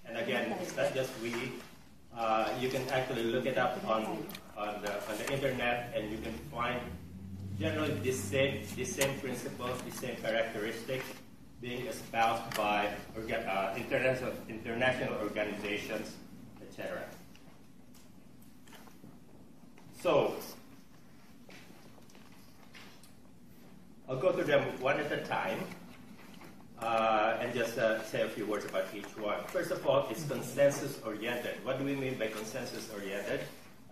And again, it's not just we. You can actually look it up on the internet, and you can find generally this same principles, the same characteristics being espoused by international organizations, etc. So I'll go through them one at a time and just say a few words about each one. First of all, it's consensus-oriented. What do we mean by consensus-oriented?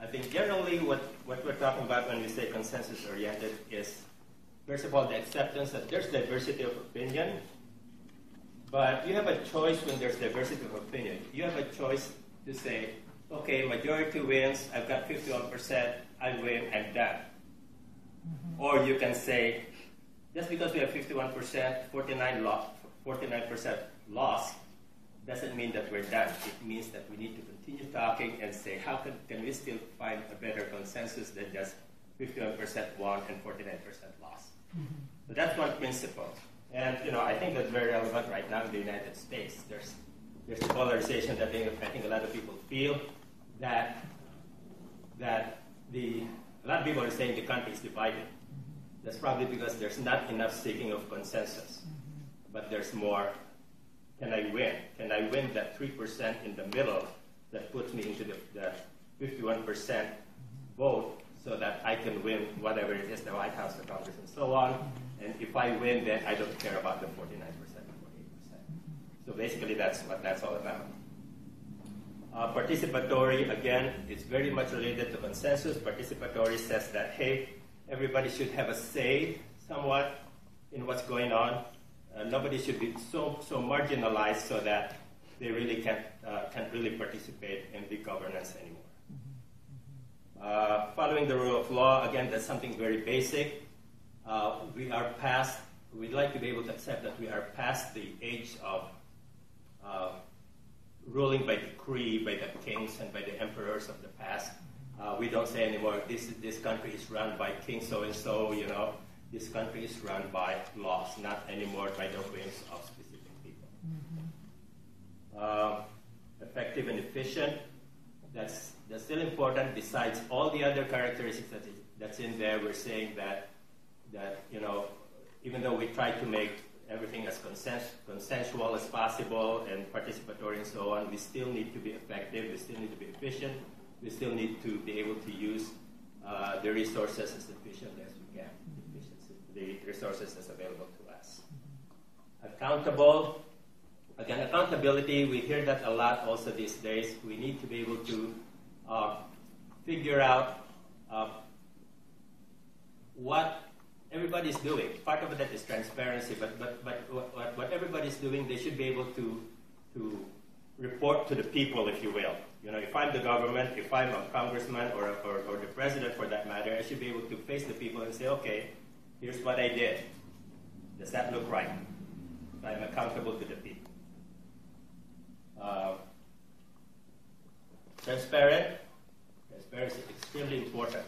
I think generally what we're talking about when we say consensus-oriented is, first of all, the acceptance that there's diversity of opinion, but you have a choice when there's diversity of opinion. You have a choice to say, okay, majority wins, I've got 51%, I win, I'm done. Or you can say, just because we have 51%, 49% loss, doesn't mean that we're done. It means that we need to continue talking and say, how can we still find a better consensus than just 51% won and 49% lost? So that's one principle. And I think that's very relevant right now in the United States. There's a polarization that I think a lot of people feel that a lot of people are saying the country is divided. That's probably because there's not enough seeking of consensus. But there's more, can I win? Can I win that 3% in the middle that puts me into the 51% vote so that I can win whatever it is, the White House, the Congress, and so on. And if I win, then I don't care about the 49% or 48%. So basically that's what that's all about. Participatory, again, it's very much related to consensus. Participatory says that, hey, everybody should have a say somewhat in what's going on. Nobody should be so marginalized so that they really can't really participate in the governance anymore. Following the rule of law, again, that's something very basic. We'd like to be able to accept that we are past the age of ruling by decree, by the kings and by the emperors of the past. We don't say anymore, this country is run by king so-and-so, This country is run by laws, not anymore by the whims of specific people. Effective and efficient, that's still important. Besides all the other characteristics that's in there, we're saying that even though we try to make everything as consensual as possible and participatory and so on, we still need to be effective, we still need to be efficient, we still need to be able to use the resources as efficiently as we can. The resources that's available to us. Accountable. Again, accountability, we hear that a lot also these days. We need to be able to figure out what everybody's doing. Part of that is transparency, but what everybody's doing, they should be able to report to the people, if you will. If I'm the government, if I'm a congressman or the president for that matter, I should be able to face the people and say, okay, here's what I did. Does that look right? I'm accountable to the people. Transparency is extremely important.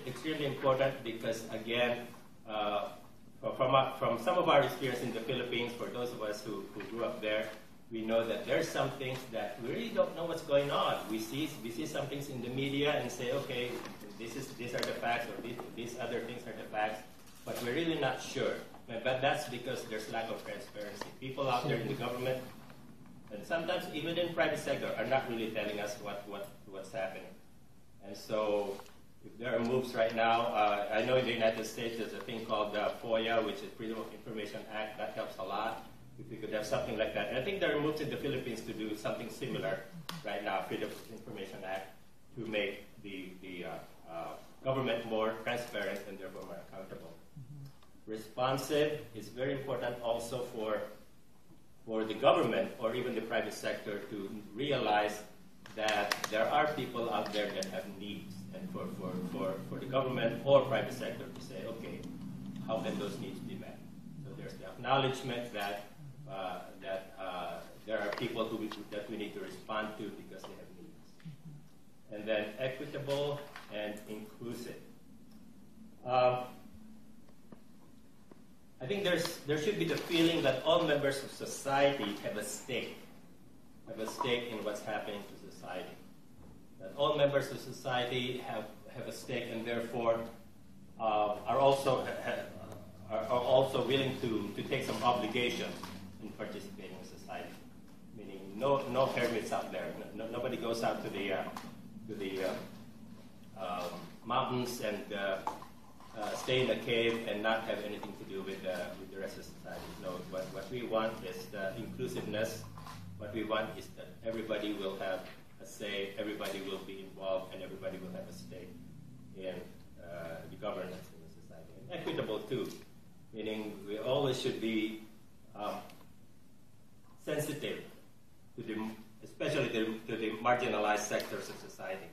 Extremely important because, again, from some of our experience in the Philippines, for those of us who grew up there, we know that there's some things that we really don't know what's going on. We see some things in the media and say, okay, these are the facts, or these other things are the facts, but we're really not sure. But that's because there's lack of transparency. People out there in the government, and sometimes even in private sector, are not really telling us what's happening. And so, if there are moves right now, I know in the United States there's a thing called FOIA, which is Freedom of Information Act. That helps a lot. If we could have something like that. And I think there are moves in the Philippines to do something similar right now, Freedom of Information Act, to make the government more transparent and therefore more accountable. Responsive is very important also for the government or even the private sector to realize that there are people out there that have needs, and for the government or private sector to say, okay, how can those needs be met? So there's the acknowledgement that there are people that we need to respond to because they have needs. And then equitable and inclusive. I think there should be the feeling that all members of society have a stake have a stake in what's happening to society. That all members of society have a stake, and therefore are also willing to take some obligations in participating in society. Meaning, no hermits out there. Nobody goes out to the mountains and stay in a cave and not have anything to do with the rest of society. No, what we want is the inclusiveness. What we want is that everybody will have a say, everybody will be involved, and everybody will have a stake in the governance in the society. And equitable too, meaning we always should be sensitive to especially to the marginalized sectors of society.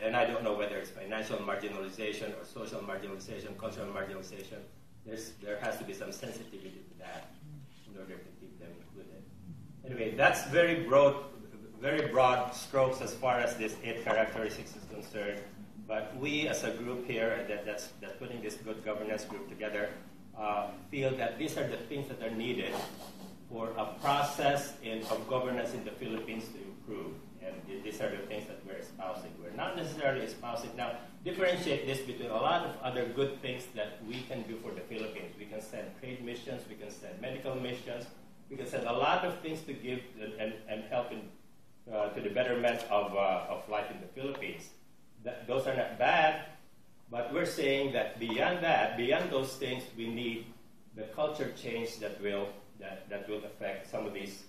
And I don't know whether it's financial marginalization or social marginalization, cultural marginalization. There has to be some sensitivity to that in order to keep them included. Anyway, that's very broad strokes as far as this 8 characteristics is concerned. But we as a group here that's putting this good governance group together feel that these are the things that are needed for a process of governance in the Philippines to improve. And these are the things that we're espousing. We're not necessarily espousing. Now, differentiate this between a lot of other good things that we can do for the Philippines. We can send trade missions, we can send medical missions, we can send a lot of things to give and help to the betterment of life in the Philippines. Those are not bad, but we're saying that beyond those things, we need the culture change that will affect some of these